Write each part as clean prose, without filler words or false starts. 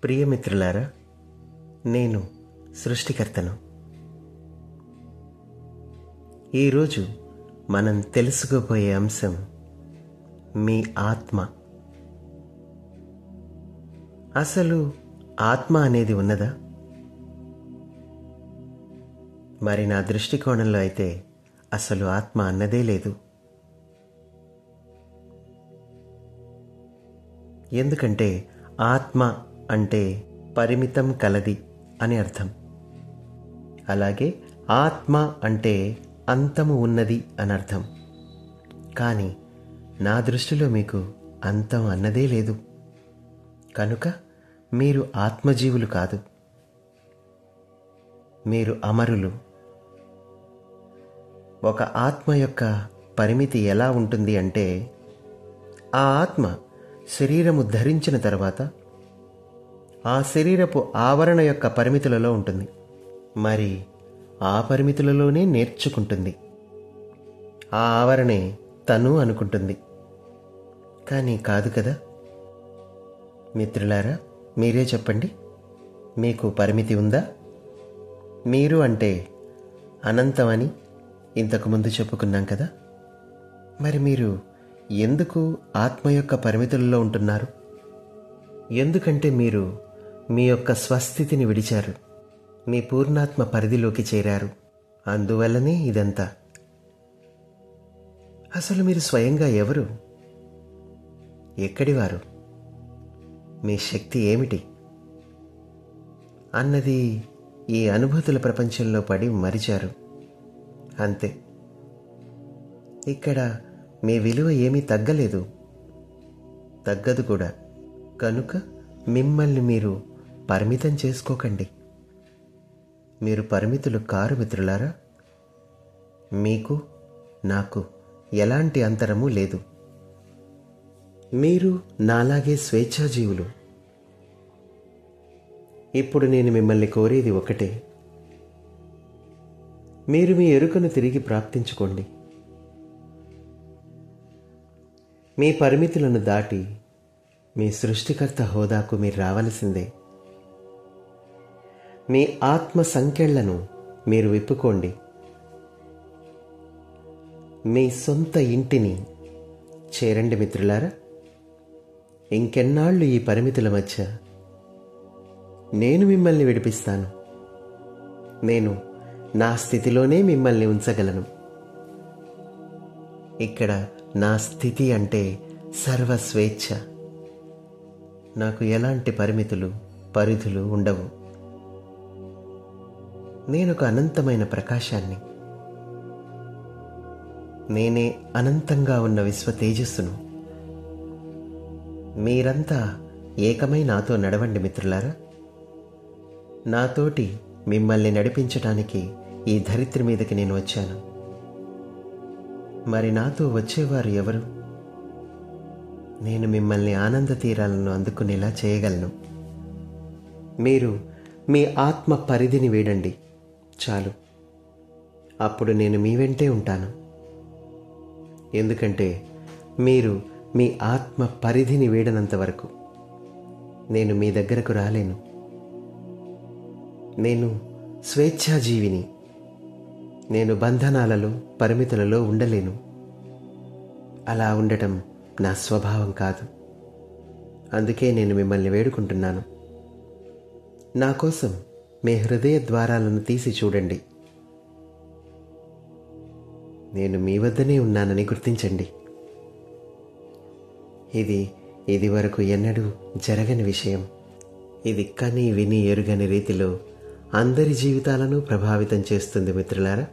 ప్రియమిత్రులారా, నేను సృష్టికర్తను. ఈరోజు మనం తెలుసుకోబోయే అంశం మీ ఆత్మ. అసలు ఆత్మ అనేది ఉన్నదా? మరి నా దృష్టికోణంలో అయితే అసలు ఆత్మ అన్నదే లేదు. ఎందుకంటే ఆత్మ అంటే పరిమితం కలది అని అర్థం. అలాగే ఆత్మ అంటే అంతము ఉన్నది అని అర్థం. కానీ నా దృష్టిలో మీకు అంతం అన్నదే లేదు. కనుక మీరు ఆత్మజీవులు కాదు, మీరు అమరులు. ఒక ఆత్మ యొక్క పరిమితి ఎలా ఉంటుంది అంటే, ఆ ఆత్మ శరీరము ధరించిన తర్వాత ఆ శరీరపు ఆవరణ యొక్క పరిమితులలో ఉంటుంది. మరి ఆ పరిమితులలోనే నేర్చుకుంటుంది. ఆ ఆవరణే తను అనుకుంటుంది. కానీ కాదు కదా. మిత్రులారా, మీరే చెప్పండి, మీకు పరిమితి ఉందా? మీరు అంటే అనంతమని ఇంతకుముందు చెప్పుకున్నాం కదా. మరి మీరు ఎందుకు ఆత్మ యొక్క పరిమితులలో ఉంటున్నారు? ఎందుకంటే మీరు మీ యొక్క స్వస్థితిని విడిచారు, మీ పూర్ణాత్మ పరిధిలోకి చేరారు. అందువల్లనే ఇదంతా. అసలు మీరు స్వయంగా ఎవరు? ఎక్కడివారు? మీ శక్తి ఏమిటి అన్నది ఈ అనుభూతుల ప్రపంచంలో పడి మరిచారు. అంతే. ఇక్కడ మీ విలువ ఏమీ తగ్గలేదు, తగ్గదు కూడా. కనుక మిమ్మల్ని మీరు పరిమితం చేసుకోకండి. మీరు పరిమితులు కారు మిత్రులారా. మీకు నాకు ఎలాంటి అంతరము లేదు. మీరు నాలాగే స్వేచ్ఛాజీవులు. ఇప్పుడు నేను మిమ్మల్ని కోరేది ఒకటే, మీరు మీ ఎరుకను తిరిగి ప్రాప్తించుకోండి. మీ పరిమితులను దాటి మీ సృష్టికర్త హోదాకు మీరు రావలసిందే. మీ ఆత్మ సంకెళ్లను మీరు విప్పుకోండి. మీ సొంత ఇంటిని చేరండి మిత్రులారా. ఇంకెన్నాళ్ళు ఈ పరిమితుల మధ్య నేను మిమ్మల్ని విడిపిస్తాను. నేను నా స్థితిలోనే మిమ్మల్ని ఉంచగలను. ఇక్కడ నా స్థితి అంటే సర్వస్వేచ్ఛ. నాకు ఎలాంటి పరిమితులు, పరిధులు ఉండవు. నేనొక అనంతమైన ప్రకాశాన్ని. నేనే అనంతంగా ఉన్న విశ్వ తేజస్సును. మీరంతా ఏకమై నాతో నడవండి మిత్రులారా. నాతోటి మిమ్మల్ని నడిపించటానికి ఈ ధరిత్రి మీదకి నేను వచ్చాను. మరి నాతో వచ్చేవారు ఎవరు? నేను మిమ్మల్ని ఆనంద తీరాలను అందుకునేలా చేయగలను. మీరు మీ ఆత్మ పరిధిని వీడండి చాలు. అప్పుడు నేను మీ వెంటే ఉంటాను. ఎందుకంటే మీరు మీ ఆత్మ పరిధిని వీడనంత వరకు నేను మీ దగ్గరకు రాలేను. నేను స్వేచ్ఛాజీవిని. నేను బంధనాలలో, పరిమితులలో ఉండలేను. అలా ఉండటం నా స్వభావం కాదు. అందుకే నేను మిమ్మల్ని వేడుకుంటున్నాను. నా కోసం మీ హృదయ ద్వారాలను తీసి చూడండి. నేను మీ వద్దనే ఉన్నానని గుర్తించండి. ఇది వరకు ఎన్నడూ జరగని విషయం. ఇది కని విని ఎరుగని రీతిలో అందరి జీవితాలను ప్రభావితం చేస్తుంది మిత్రులారా.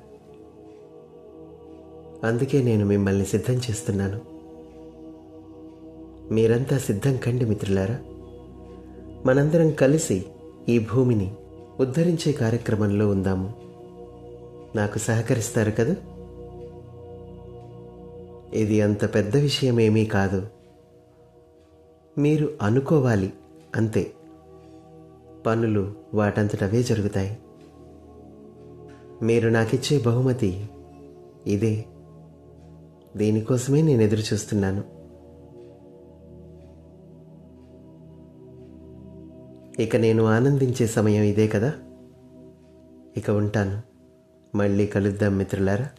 అందుకే నేను మిమ్మల్ని సిద్ధం చేస్తున్నాను. మీరంతా సిద్ధం కండి మిత్రులారా. మనందరం కలిసి ఈ భూమిని ఉద్ధరించే కార్యక్రమంలో ఉందాము. నాకు సహకరిస్తారు కదా. ఇది అంత పెద్ద విషయమేమీ కాదు. మీరు అనుకోవాలి అంతే. పనులు వాటంతటవే జరుగుతాయి. మీరు నాకిచ్చే బహుమతి ఇదే. దీనికోసమే నేను ఎదురు చూస్తున్నాను. ఇక నేను ఆనందించే సమయం ఇదే కదా. ఇక ఉంటాను. మళ్ళీ కలుద్దాం మిత్రులారా.